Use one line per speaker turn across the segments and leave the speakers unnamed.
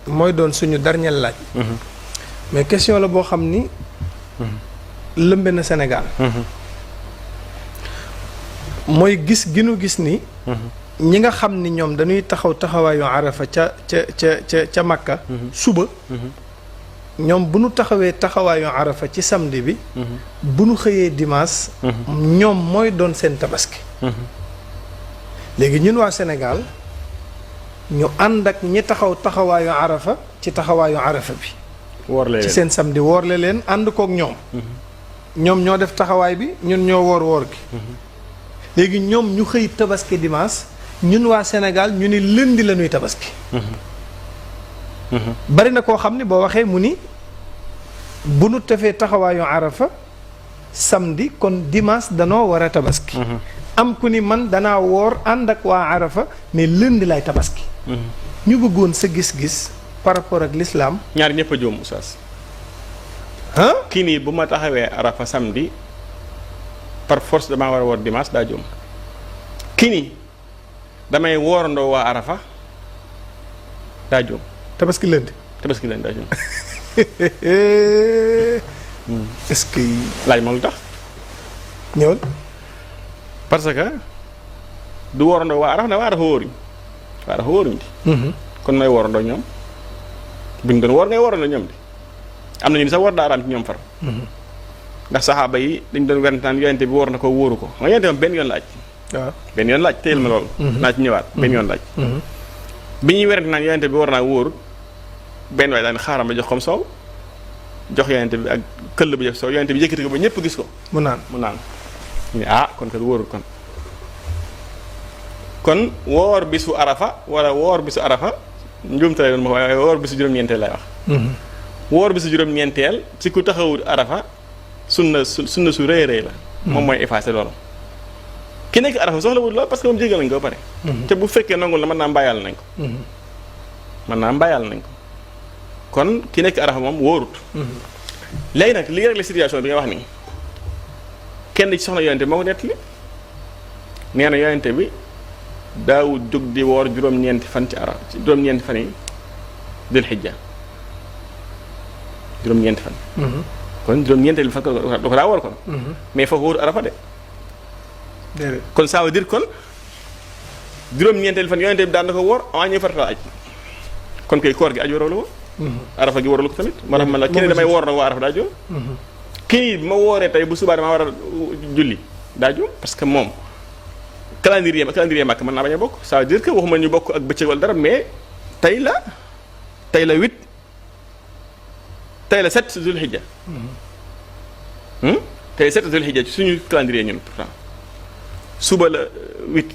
mooy doon suñu dernier laaj. mais question la boo xam ni. lëmbe na Sénégal. mooy gis gi nu gis ni. ñi nga xam ni ñoom dañuy taxaw taxawaayu arafa ca Makka. suba. ñoom bu nu taxawee taxawaayu arafa ci samedi bi. bu nu xëyee dimanche. ñoom mooy doon seen tabaski. léegi ñun waa Sénégal ñu ànd ak ñi taxaw taxawaayu arafa ci taxawaayu arafa bi.
woorle
ci seen samedi woorle leen ànd kook ñoom. ñoom ñoo def taxawaay bi ñun ñoo woor gi. léegi ñoom ñu xëy tabaski dimanche ñun waa Sénégal ñu ni lundi la ñuy tabaski. bari na koo xam ni boo waxee mu ni bu nu tefee taxawaayu arafa samedi kon dimanche danoo war a tabaski. am ku ni man danaa woor ànd ak waa arafa mais lundi lay tabaski. ñu bëggoon sa gis-gis par rapport ak l'islam.
ñaari ñëpp a juum oustaz. kii nii bu ma taxawee arafa samedi par force damaa war a woor dimanche daa juum. kii nii damay woorandoo waa arafa daa juum.
tabaski lundi
daa juum.
est-ce que.
laaj ma lu tax.
ñëwal.
parce que du woorandoo waa arafa wóoruñ waa arafa wóoruñ di. kon may woorandoo ñoom buñ doon woor ngay woorandoo ñoom di. am na ñu sax war daa araam ci ñoom far. ndax saxaaba yi dañ doon werantaan yonente bi woor na ko wóoru ko nga yonente moom benn yoon laaj. waaw benn yoon laaj téyel ma loolu. naa ci ñëwaat benn yoon laaj. bi ñuy werante naan yonente bi war naa wóoru benn waay daan xaaral ma jox comme soow jox yonente bi ak këll bi jox soow yonente bi yëkkati ko ba ñëpp gis ko. mu naan ñu kon kat wóorul kon woor bisu arafa wala woor bisu arafa njuumte lay doon ma waaye woor bisu juróom-ñeenteel lay wax. woor bisu juróom-ñeenteel ci ku taxawul arafa sunna su rëy rëy la. moom mooy effacé loolu. ki nekk arafa soxlawul lool parce que moom jégal nañ ko ba pare. te bu fekkee nangul la mën naa mbaayal nañ ko. kon ki nekk arafa moom wóorut. léegi nag li rek la situation bi nga wax nii kenn ci soxna yonente bi moo ko nettali nee na yonente bi daawul jóg di woor juróom-ñeenti fan ci arafa ci juróom-ñeenti fan yi dul xijja juróom-ñeenti fan. kon juróom-ñeenteelu fan ko daa woor kon. mais foofu wóoru arafa de.
déedéet
kon ça veut dire kon juróom-ñeenteelu fan yonente bi daan na ko woor avant ñuy farata aj kon kay koor gi aj waral ko. arafa gi waralu ko tamit. moo tax man la kii ne damay woor nag waa arafa daa jóg. kii bi ma wooree tey bu subaa damaa war a julli daa jóg parce que moom calendrier màkk mën naa bañ a bokk ça veut dire que waxuma ñu bokk ak bëccëg wala dara mais tey la 8 tey la 7 zul hijja. tey 7 zul hijja ci suñu calendrier ñun pourtant suba la 8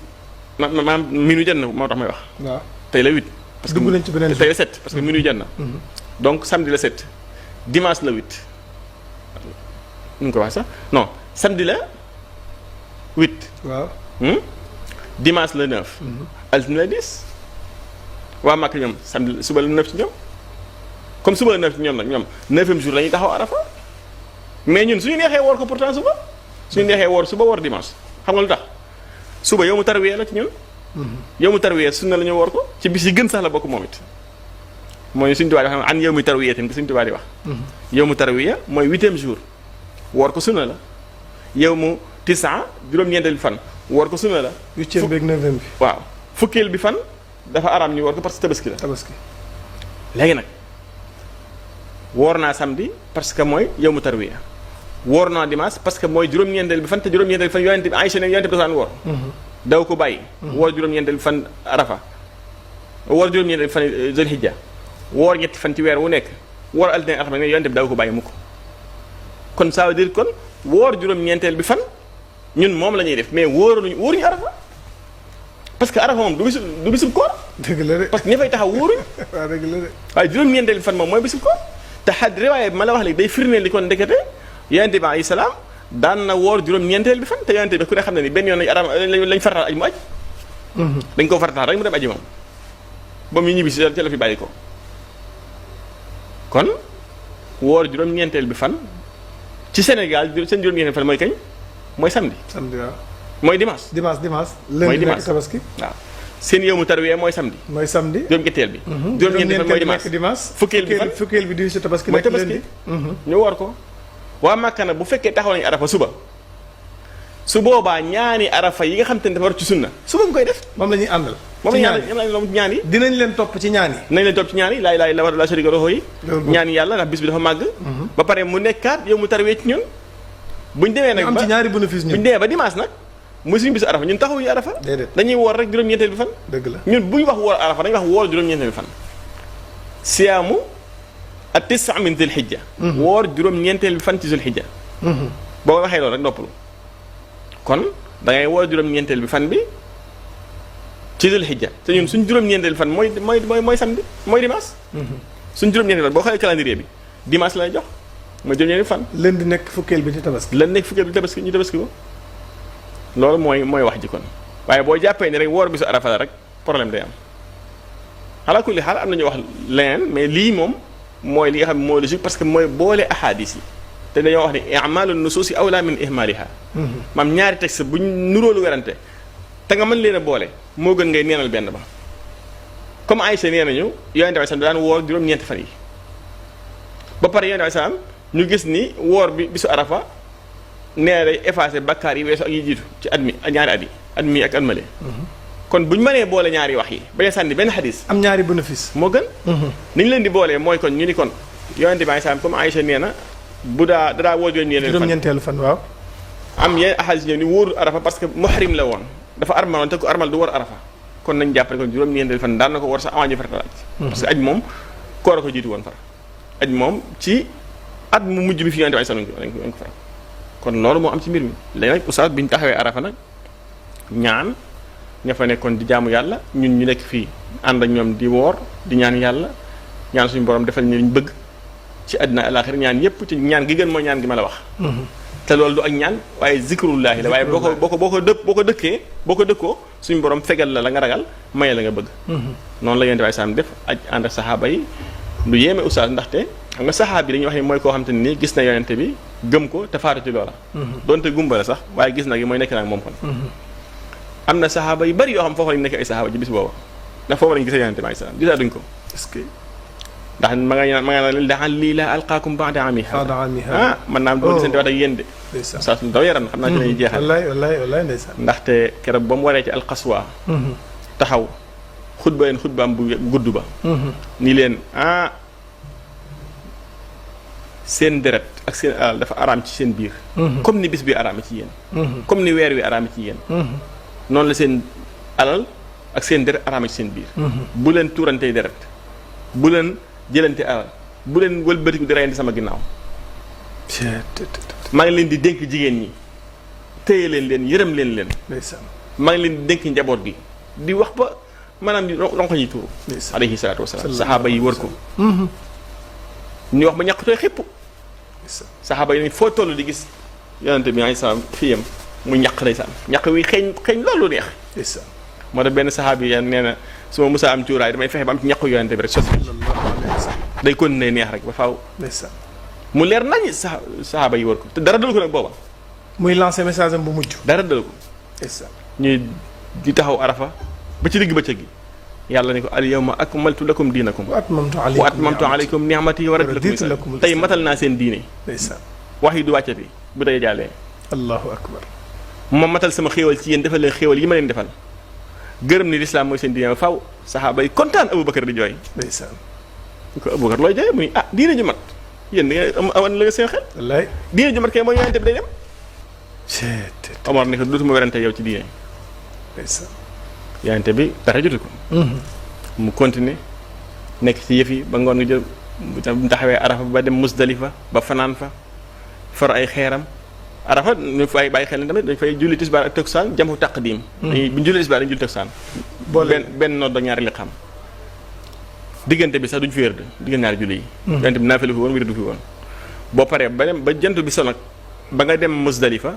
maanaam minuit jot na moo tax may wax.
waaw
tey la 8. parce que
dugg nañ ci beneen
tey la 7 parce que minuit jot na. donc samedi la 7 dimanche la 8. nu ñu ko wax sax non samedi la 8.
waaw.
dimanche la 9. altine la 10. waa Màkka ñoom samedi suba la 9 ci ñoom comme suba la 9 ci ñoom nag ñoom 9e jour la ñuy taxaw arafa mais ñun suñu neexee woor ko pourtant suba suñu neexee woor suba woor dimanche xam nga lu tax suba yow mu tarwiyee la ci ñun. yow mu tarwiyee sunna la ñu woor ko ci bis yi gën sax la bokk moom it mooy suñu tubaab di wax an yow mu tarwiyee tamit suñu tubaab di wax. yow mu tarwiyee mooy 8e jour. woor ko sunna la yow mu tisan juróom-ñeenteel bi fan woor ko sunna la.
8e beeg 9e bi.
waaw fukkeel bi fan dafa araam ñu woor ko parce que tabaski la.
tabaski
léegi nag woor naa samedi parce que mooy yow mu tarwiya woor naa dimanche parce que mooy juróom-ñeenteel bi fan te juróom-ñeenteel bi fan yonente bi Aïcha ne yonente bi daan woor. daw ko bàyyi. woor juróom-ñeenteel bi fan arafa woor juróom-ñeenteel bi fan zul hijja woor ñetti fan ci weer wu nekk woor altine alxames ne yonente bi daw ko bàyyi mukk kon ça veut dire kon woor juróom-ñeenteel bi fan ñun moom la ñuy def mais wóoruñu arafa parce que arafa moom du bisub koor.
dëgg la de
parce que ña fay taxaw wóoruñ.
waaw dëgg la de.
waaye juróom-ñeenteel bi fan moom mooy bisub koor te riwaaye bi ma la wax léegi day firndeel di kon ndekete yonente bi alayhi salaam daan na woor juróom-ñeenteel bi fan te yonente bi ku ne xam ne ni benn yoon lañ farataal aj mu aj. dañ koo farataal rek mu dem aji moom ba mu ñibbi si ca la fi bàyyi ko kon woor juróom-ñeenteel bi fan. ci Sénégal seen juróom-ñeenteel fan mooy kañ mooy samedi.
samedi waaw.
mooy dimanche.
dimanche.
mooy
lundi
dimanche
nekk tabaski.
waaw seen yowmu tarwiya mooy samedi.
mooy samedi.
juróom-ñetteel bi. juróom-ñeenteel bi mooy dimanche. fukkeel bi fan
fukkeel bi di bisu tabaski.
mooy tabaski ñu woor ko. waa Màkka nag bu fekkee taxaw nañu arafa suba su boobaa ñaani arafa yi nga xam te ne dafa war ci sunna suba nga koy def.
moom la ñuy àndal.
moom la ñuy ñaan yi.
dinañ leen topp ci ñaan yi.
nañ leen topp ci ñaan yi laa ilaaha illallaah laa shariika lahu yi. ñaan yàlla ndax bis bi dafa màgg. ba pare mu nekkaat yow mu tarwee ci ñun. buñ demee nag ba
am ci ñaari bénéfice ñun.
buñ demee ba dimanche nag muy suñu bisu arafa ñun taxawuñu arafa.
déedéet
dañuy woor rek juróom-ñeenteel bi fan.
dëgg la
ñun bu ñu wax woor arafa dañuy wax woor juróom-ñeenteel bi fan. siyaamu at-tis'a min zil hijja. woor juróom-ñeenteel bi fan ci zil hijja. boo waxee loolu rek noppalu kon da ngay woor juróom-ñeenteel bi fan bi ci zil hijja te ñun suñ juróom-ñeenteel bi fan mooy samedi mooy dimanche. suñ juróom-ñeenteel fan boo xoolee calendrier bi dimanche la lay jox mooy juróom-ñeenteel bi fan.
leen di nekk fukkeel bi di tabaski.
leen nekk fukkeel bi tabaski ñu tabaski ko loolu mooy wax ji kon waaye boo jàppee ne rek woor bisu arafa la rek problème day am ala kulli xaal am na ñu wax leneen mais lii moom mooy li nga xam ne mooy logique parce que mooy boole ahadis yi te dañoo wax ne i'maalu nusuusi awlaa min ihmaaliha maam ñaari texte buñ nuróolu werante te nga mën leen a boole moo gën ngay neenal benn ba comme Aïcha nee nañu yonente bi daan woor juróom-ñeenti fan yi ba pare yonente bi salaam ñu gis ni woor bi bisu arafa nee day effacé bakkaar yi weesu ak yi jiitu ci ñaari at mi ak at male kon bu ñu mënee boole ñaari wax yi bañ a sànni benn xadis
am ñaari bénéfice
moo gën ni ñu leen di boolee mooy kon ñu ni kon yonente bi salaam comme Aïcha nee na bu dadaa woo
juróom-ñeenteelu fan waaw
am yenn ahadis ñëw ni wóorul arafa parce que muhrim la woon dafa armaloon te ku armal du war arafa kon nañ jàppale kon juróom-ñeenteelu fan daan na ko war sax avant ñu farata aj parce que aj moom koor a ko jiitu woon far aj moom ci at mu mujj bi fi yonente bi salaam lañ ko faral kon loolu moo am ci mbir mi léegi nag oustaz bi ñu taxawee arafa nag ñaan ña fa nekkoon di jaamu yàlla ñun ñu nekk fii ànd ak ñoom di woor di ñaan yàlla ñaan suñu borom defal ñu liñ bëgg ci àddina alaaxira ñaan yépp ci ñaan gi gën mooy ñaan gi ma la wax te loolu du ak ñaan waaye zikrullaahi la waaye boo ko dëkkoo suñu borom fegal la nga ragal maye la nga bëgg noonu la yonente bi salaam def aj ànd ak saxaaba yi lu yéeme oustaz ndaxte xam nga saxaaba bi dañuy wax ni mooy koo xam te ni gis na yonente bi gëm ko te faatu ci loola donte gumba la sax waaye gis na gi mooy nekk naag moom kon am na saxaaba yu bari yoo xam foofu lañu nekk ay saxaaba ci bis booba ndax foofu lañu gisee yonente bi salaam gisaa duñ ko
est-ce que
ndax ma nga naan daxal lii la alqaakum ba'da ami ah man naa am doo gisante waat ak yéen de saa su daw yaram xam naa ci lañuy jeexal
wallaay ndeysaan
ndaxte keroog ba mu waree ci alqaswa taxaw xutba leen xutbaam bu gudd ba ni leen seen deret ak seen alal dafa araam ci seen biir comme ni bis bi araame ci yéen comme ni weer wi araame ci yéen noonu la seen alal ak seen deret araame ci seen biir bu leen tuurantey deret bu leen jëlante alal bu leen wëlbatiku di reyandi sama ginnaaw maa ngi leen di dénk jigéen ñi téye leen yërëm leen maa ngi leen di dénk njaboot gi di wax ba maanaam di ronko ñi tuuru alayhi salaatu wasalaam saxaaba yi wër ko ñu wax ba ñàkkutooy xépp saxaaba yi foo toll di gis yonente bi alayhi salaam fii yam mu ñaq ndeysaan ñaq wi xeeñ loolu neex moo tax benn saxaabi yi nee na su ma musaa am cuuraay damay fexe ba am ci ñaqu yonente bi rek sotti day continuer neex rek ba faaw mu leer nañ saxaaba yi wër ko te dara dal ko nag booba
muy lancer message am bu mujj
dara dal ko ñuy di taxaw arafa ba ci digg bëccëg gi yàlla ni ko al yawma akmaltu lakum diinakum wa atmamtu alaykum ni'mati wa raditu lakum tey matal naa seen diine wax yi du wàccati bu day jàllee
allahu akbar
ma matal sama xéewal ci yéen defal leen xéewal yi ma leen defal gërëm ni lislaam mooy seen diine faw saxaaba yi kontaan Aboubacar di jooy
ndeysaan
ko Aboubacar looy jooy mu ni diine ju mat yéen da ngeen awan la nga seen xel
wallaay
diine ju mat kay mooy yonente bi day dem Omar ni ko dootuma werante yow ci diine
ndeysaan
yonente bi dara jotu ko mu continuer nekk ci yëf yi ba ngoon nga jël mu taxawee arafa ba dem Musdalifa ba fanaan fa for ay xeeram arafa ñu fay bàyyi xel ne tamit dañ fay julli tisbaar ak takkusaan jamu taqdim bu ñu julli tisbaar dañu julli takkusaan benn nodd ak ñaari li xam diggante bi sax duñ fi wér diggante ñaari julli yi yonente bi naafila fi woon wér du fi woon boo paree ba dem ba jant bi so nag ba nga dem Musdalifa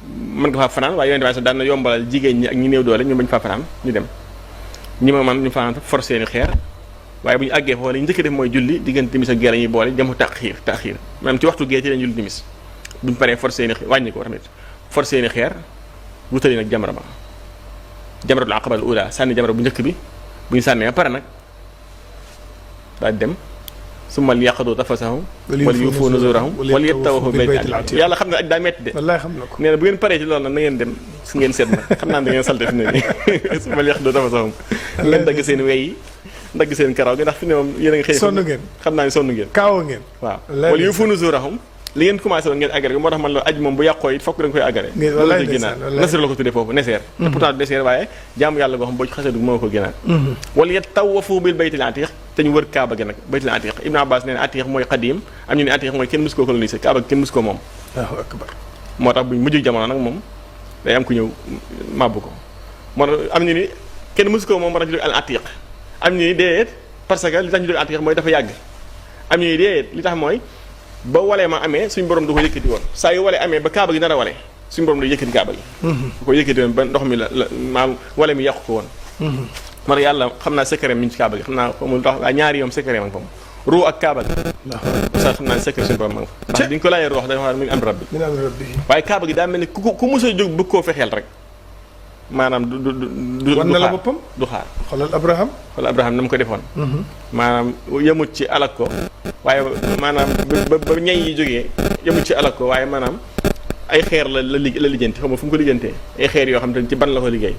mën nga faa fanaan waaye yonente bi sax daan na yombalal jigéen ñi ak ñi néew doole ñu bañ faa fanaan ñu dem ñi ma man ñu fanaan fa forcé ni xeer waaye bu ñu àggee foofu la ñu njëkk def mooy julli diggante timis ak gee la ñuy boole jamu taxiir maanaam ci waxtu gee ci lañ julli timis buñu paree forcé ni wàññi ko tamit forcé ni xeer wutali nag jamra ba jamratul aqaba al ula sànni jamra bu njëkk bi bu ñu sànnee ba pare nag daal dem summa liyaqdu tafasahum wal yufu nuzurahum wal yattawafu bil bayti al atiq yàlla xam ne aj daa metti de
wallaay xam na ko
nee na bu ngeen paree ci loolu nag na ngeen dem su ngeen seet nag xam naa da ngeen salte fi ne nii summa liyaqdu tafasahum ngeen dagg seen wey yi dagg seen karaw gi ndax fi ne moom yéen a ngi xëy
sonn ngeen
xam naa ne sonn ngeen
kaawoo ngeen
waaw wal yufu nuzurahum li ngeen commencé woon ngeen agare moo tax man la aj moom bu yàqoo it fokk da nga koy agare loolu ci génnaat nasir la ko tuddee foofu neseer te pourtant neseer waaye jaamu yàlla goo xam boo ci xasee dugg moo ko génnaat wala yatawafu bil baytil atiq te ñu wër kaaba gi nag baytil atiq Ibn Abbas nee na atiq mooy qadim am ñu ne atiq mooy kenn mus koo colonisé kaaba gi kenn mus koo moom
Allahu akbar
moo tax buñ mujj jamono nag moom day am ku ñëw màbb ko moo tax am ñu ni kenn mus koo moom moo tax ñu al atiq am ñu ni déet parce que li tax ñu dul atiq mooy dafa yàgg am ñu ni déet li tax mooy ba walee ma amee suñu borom du ko yëkkati woon saa yu walee amee ba kaaba gi nar a walee suñu borom day yëkkati kaaba gi bu ko yëkkati woon ba ndox mi la maam wale mi yàqu ko woon moo tax yàlla xam naa secret mi ci kaaba gi xam naa xamul ndox waa ñaari yoom secret ma nga fa mu ruu ak kaaba gi sa xam naa secret suñu borom ma nga fa ndax bi ñu ko laajee roox dafa wax min am rabbi waaye kaaba gi daa mel ni ku mos a jóg bëgg koo fexeel rek maanaam du
wan na la boppam
du xaar
xoolal Abraham
na mu ko defoon maanaam yemut ci alak ko waaye maanaam ba ñay yi jógee yemut ci alak ko waaye maanaam ay xeer la lijjanti xam nga fu mu ko lijjantee ay xeer yoo xam te ci ban la ko liggéey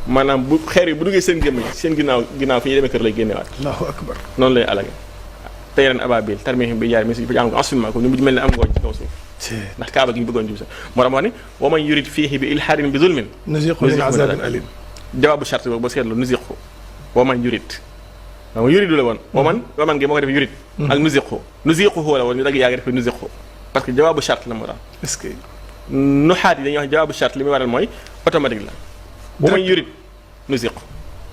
maanaam bu xeer yi bu duggee seen gémmiñ seen ginnaaw fi ñuy demee kër lay génnewaat
Allahu akbar
noonu lay alage tey ren ababil tarmihim bi jaar mi si am ko ensulement ko ñu mujj mel ne am ngooñ ci kaw suuf ndax kaaba gi ñu bëggoon jub sax moo tax wax ni wa man yurid fiihi bi ilhaadin bi zulmin
nuziqhu min azabin alim
jawaabu charte boobu ba seetlu nuziqhu wa man yurid waaw yuridu la woon wa man gi moo ko def yurid ak nuziqhu la woon ñu dagg yaa ngi def nuziqhu parce que jawaabu charte la moo tax
est-ce que
nuxaat yi dañuy wax jawaabu charte li muy waral mooy automatique la wa man yurid nuziqhu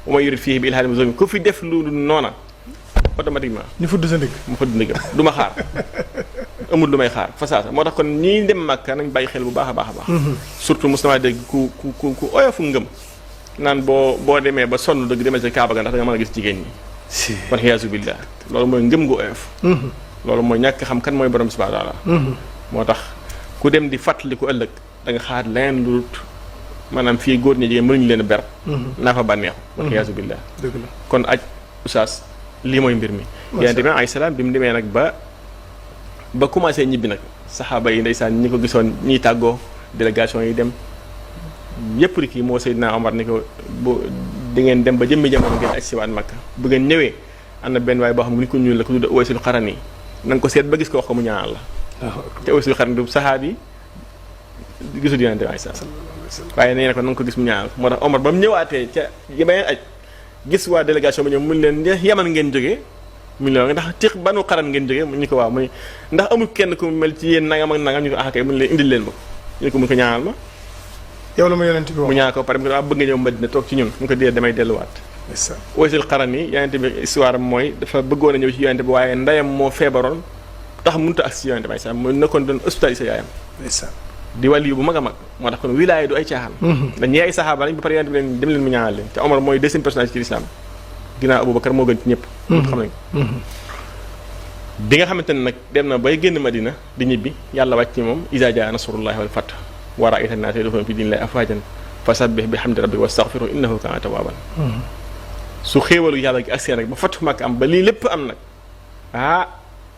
wa man yurid fiihi bi ilhaadin bi zulmin ku fi def lu noona automatiquement
ñu fudd sa ndigg
mu fudd ndigam du ma xaar amul lu may xaar fasaasa moo tax kon ñii dem Màkka nañ bàyyi xel bu baax a baax a baax surtout mos na maa dégg ku oyofu ngëm naan boo demee ba sonn dëgg demee ci Kaaba ga ndax da nga mën a gis jigéen ñi kon xiyaasu billah loolu mooy ngëm gu oyof loolu mooy ñàkk xam kan mooy borom subhanahu wa taala moo tax ku dem di fàttali ko ëllëg da nga xaar leneen lu maanaam fii góor ñi jigéen mënuñu leen ber naa fa bànneexu kon xiyaasu billah
dëgg la
kon aj oustaz lii mooy mbir mi yonent bi alayhi salaam bi mu demee nag ba commencé ñibbi nag saxaaba yi ndeysaan ñi ko gisoon ñiy tàggoo délégation yi dem yëpp di kii moo Seydina Omar ni ko bu di ngeen dem ba jëmmi jamono ngeen aj siwaat Makka bu ngeen ñëwee am na benn waaye boo xam ne ni ko ñuul la ko tudd Uwaysul Qarani na nga ko seet ba gis ko wax ko mu ñaanal la te Uwaysul Qarani du saxaabi gisul yonent bi alayhi salaam waaye nee na ko na nga ko gis mu ñaanal moo tax Omar ba mu ñëwaatee ca beneen aj gis waa délégation ba ñoom mun leen Yaman ngeen jógee mu ne ndax ci banu xaran ngeen jógee ñu ko waaw mu ne ndax amul kenn ku mel ci yéen nangam ak nangam ñu ko kay mu ne leen indil leen ma ñu ko mun ko ñaanal ma
yow la ma yonent bi wax
mu ñaan ko pare mu ko bëgg nga ñëw Madina toog ci ñun mu ko dee damay delluwaat Uwaysul Qarani yonent bi histoire mooy dafa bëggoon a ñëw ci yonent bi waaye ndeyam moo feebaroon tax mënut a agsi ci yonent bi sax mu nekkoon doon hospitalisé yaayam di wàllu bu mag a mag moo tax kon wilaaya du ay caaxaan dañ ñee ay saxaaba lañ ba pare yonent bi leen dem leen mu ñaanal leen te Omar mooy deuxième personnage ci l'islam ginnaaw Aboubacar moo gën ci ñëpp xam nañ ko bi nga xamante ne nag dem na bay génn Madina di ñibbi yàlla wàcc ci moom iza jaa nasrullahi wal fath wa ra'ayta an-naasa yadkhuluuna fi diinillahi afwaajan fasabbih bihamdi rabbika wastaghfirhu innahu kaana tawwaaban su xéewalu yàlla gi ak seen rek ba fatu Makka am ba lii lépp am nag da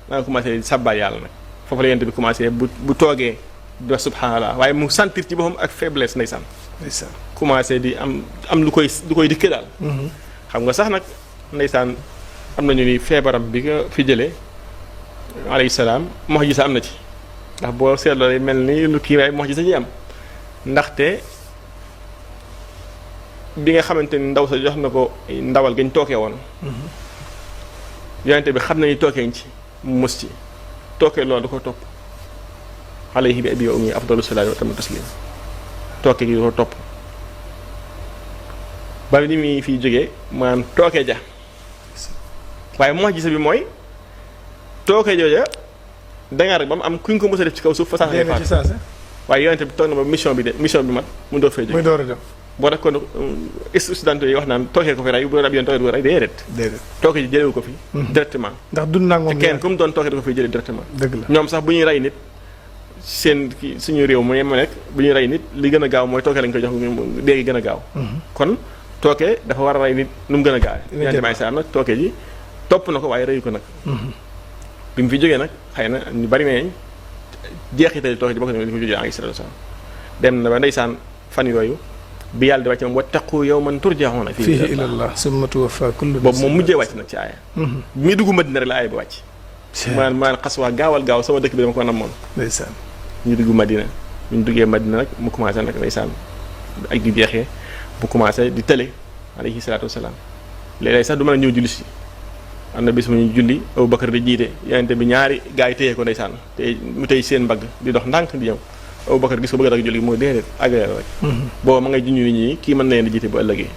nga commencé sàbbaal yàlla nag foofu la yonent bi commencé bu toogee di wax subhanallah waaye mu sentir ci boppam ak faiblesse ndeysaan commencé di am lu koy dikke daal xam nga sax nag ndeysaan am nañu ni feebaram bi nga fi jëlee alayhi salaam mox ji sa am na ci ndax boo seetloo mel ni lu kii waaye mox ji sa ji am ndaxte bi nga xamante ni ndaw sa jox na ko ndawal gañ tookee woon yonente bi xam nañu tookeeñ ci mu mus ci tookee loolu da ko topp alayhi bi abi wa ummi afdalu salaatu wa tamu taslim tooke gi da ko topp ba ni muy fiy jógee maanaam tooke ja waaye mox ji sa bi mooy tooke jooja dangaa rek ba mu am kuñ ko mos a def ci kaw suuf fa sax ngay faatu waaye yonente bi toog na ba mission bi mat mu door fay jóge
muy door a dem
boo tax kon student yi wax naan tookee ko fi rey bu doon ab yoon tooke du ko rey déedéet tooke ji jëlewu ko fi directement
ndax dund naa moom
te kenn ku mu doon tooke da ko fiy jëlee directement
dëgg la
ñoom sax bu ñuy rey nit seen suñu réew mu nekk bu ñuy rey nit li gën a gaaw mooy tooke lañ koy jox dee gi gën a gaaw. kon tooke dafa war a rey nit nu mu gën a gaaw. yonent bi salaam nag tooke ji topp na ko waaye reyu ko nag. bi mu fi jógee nag xëy na ñu bari nañ jeexital tooke ji bokk na li mu jógee alayhi salaatu wa salaam dem na ba ndeysaan fan yooyu bi yàlla di wàcc moom wattaqu yawman turja'una
fiihi ilallah summa tuwaffaa kullu nafsin
boobu moom mujjee wàcc nag ci aaya. bi muy dugg Madina rek la aaya bi wàcc. maan xas waa gaawal gaaw sama dëkk bi dama ko namoon.
ndeysaan
ñu dugg Madina ñu duggee Madina nag mu commencé nag ndeysaan ak di jeexee bu commencé di tële alayhi salaatu wasalaam léeg-léeg sax du mën a ñëw julli si am na bis mu ñu julli Abubakar di jiite yonente bi ñaari gaa yi téye ko ndeysaan te mu tey seen mbagg di dox ndànk di ñëw Abubakar gis ko bëgg a dag julli mooy déedéet àggale rek booba ma ngay junñu nit ñi kii mën na leen di jiite bu ëllëgee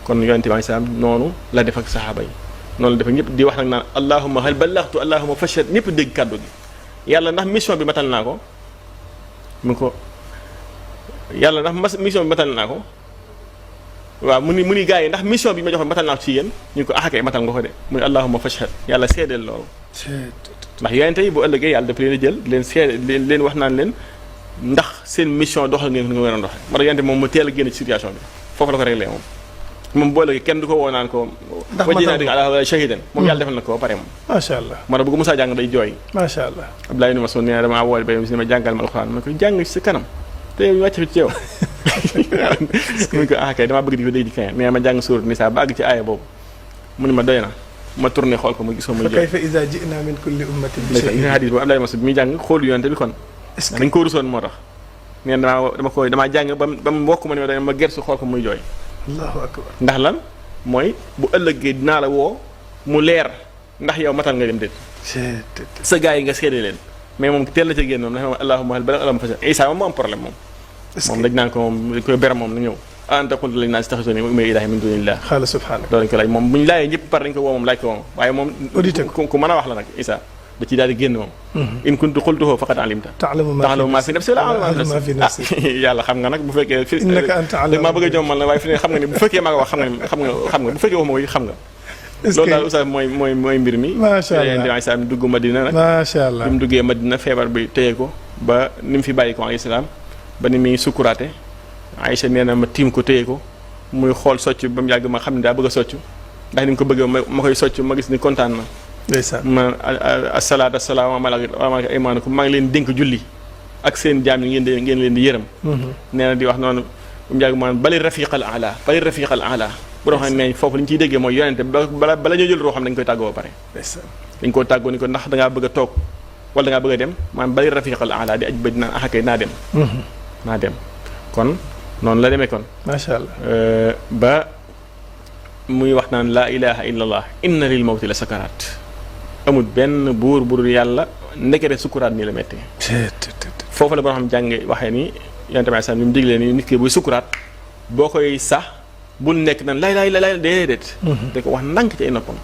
kon yonente bi alayhi salaam noonu la def ak saxaaba yi noonu la def ak ñëpp di wax nag naan allahumma hal ballaghtu allahumma fashhad ñëpp dégg kàddu gi yàlla ndax mission bi matal naa ko mu ko yàlla ndax mission bi matal naa ko waaw mu ni gars yi ndax mission bi ma joxoon matal naa ko ci yéen ñu ko axakay matal nga ko de mu ni allahumma fashhad yàlla seedeel loolu ndax yonente yi bu ëllëgee yàlla dafa leen a jël leen seede leen wax naan leen ndax seen mission doxal ngeen ko nga war a doxe moo tax yonente moom mu teel a génn ci situation bi foofu la ko réglé moom boo léegi kenn du ko woo naan ko
ndax
wa jinaa dika ala shahidan moom yàlla defal na ko ba pare moom
macha allah
moo tax bu ko Musaa jàng day jooy
macha allah
Abdoulaye ibn Mas'ud nee na damaa wool ba si ne ma jàngal ma alxuraan ma ko jàng ci sa kanam te yow wàcc fi ci yow mu ko kay damaa bëgg di ko dégg di kañ mais ma jàng suurat Nisaa ba àgg ci aaya boobu mu ne ma doy na ma tourné xool ko ma gis ko muy jooy
fa kayfa izaa ji'naa min kulli ummatin bi shahid
hadis boobu Abdoulaye Mas'ud bi muy jàng xoolu yonte bi kon dañ ko rusoon moo tax nee na damaa jàng ba mu wokk ma ne ma gersu xool ko muy jooy
allahu akbar
ndax lan mooy bu ëllëgee dinaa la woo mu leer ndax yow matal nga dem déet sa gars yi nga seede leen mais moom teel na ca génn moom dafa allahumma hal balagha allahumma fashhad Isa moom moo am problème moom dañ naan ko moom dañ koy ber moom na ñëw anta qulta linnaasi ittakhidhuunii wa ummiyya ilaahayni min duunillah
xaala subhaanaka
loolu dañ ko laaj moom bu ñu laajee ñëpp par dañ ko woo moom laaj ko moom waaye moom
audité
ku mën a wax la nag Isa da ci daal di génn moom in kuntu qultuhu faqad alimta
ta'lamu
maa fi nafsi wa laa a'lamu maa fi nafsi yàlla xam nga nag bu fekkee fi
innaka anta a'lamu
maa bëgg a jommal la waaye fi ne xam nga ne bu fekkee maa ko wax xam nga bu fekkee waxuma ko xam nga loolu daal oustaz mooy mbir mi
macha allah
Isa dugg Madina nag
macha allah
bi mu duggee Madina feebar bi téye ko ba ni mu fi bàyyi ko alayhi salaam ba ni muy sukkuraate Aïcha nee na ma tiim ko téye ko muy xool socc ba mu yàgg ma xam ne daa bëgg a socc ndax ni mu ko bëggee ma koy socc ma gis ni kontaan na
ndeysaan
ma asalaatu asalaamu aleykum aymaanukum maa ngi leen dénk julli ak seen jaam yi ngeen leen di yërëm nee na di wax noonu ba mu yàgg ma bali rafiqal ala bu doon xam ne foofu li ñu ciy déggee mooy yonente bala ñoo jël roo xam dañ koy tàggoo ba pare dañ koo tàggoo ni ko ndax dangaa bëgg a toog wala dangaa bëgg a dem maanaam bali rafiqal ala di aj ba dinaan axakay naa dem kon noonu la demee kon
macha allah
ba muy wax naan laa ilaha illa allah inna lil mawti la sakaraat amul benn buur bu dul yàlla ndekete sukkuraat nii la métti foofu la boo xam jànge waxee ni yonente bi sax ni mu diglee ni nit ki buy sukkuraat boo koy sax bul nekk nan lay déedéet da ko wax ndànk ci ay noppam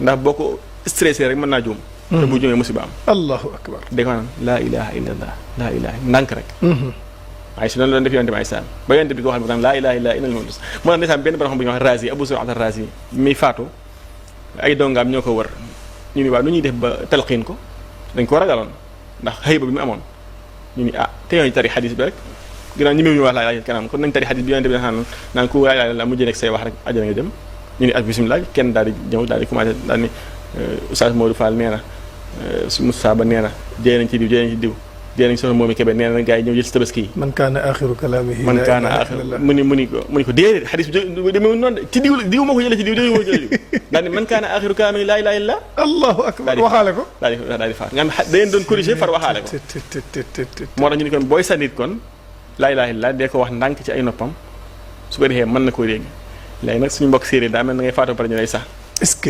ndax boo ko stressé rek mën naa juum te bu juumee musiba am
allahu akbar
da ko naan laa ilaha illa allah laa ilaha ndànk rek waaye su noonu la def yonente bi salaam ba yonente bi ko waxal naan laa ilaha illa inna moo tax ndeysaan benn borom xam bu ñuy wax Razi Abu Zur'a ar-Razi mi faatu ay dongaam ñoo ko wër ñu ni waaw nu ñuy def ba talqiin ko dañ ko ragaloon ndax xëyba bi mu amoon ñu ni te ñooñu tari xadis bi rek ginnaaw ñi ñu wax laa ilaha kanam kon nañ tari xadis bi yonente bi naan ku laa ilaha illa mujjee nekk say wax rek àjjana nga jëm ñu ni bismillah kenn daal di ñëw daal di commencé daal ni Oustaz Modou Fall nee na su Moussa Ba nee na jëye nañ ci diw dee nañ soxna moomi Kébé nee na gars yi ñëw jël si tabaski yi
man kaana axiru kalaamihi
man kaana axiru mu ni ko déedéet xadis bi demee noonu de ci diw moo ko jëlee ci diw moo ko jëlee daal ni man kaana axiru kalaamihi laa ilaaha illa
allahu akbar waxaale ko
daal di faat nga xam da ngeen doon corrigé far waxaale ko moo tax ñu ni kon booy sànnit kon laa ilaaha illa dee ko wax ndànk ci ay noppam su ko defee mën na koo dégg léegi nag suñu mbokk séeréer daa mel na ngay faatoo pare ñu lay sax
est-ce que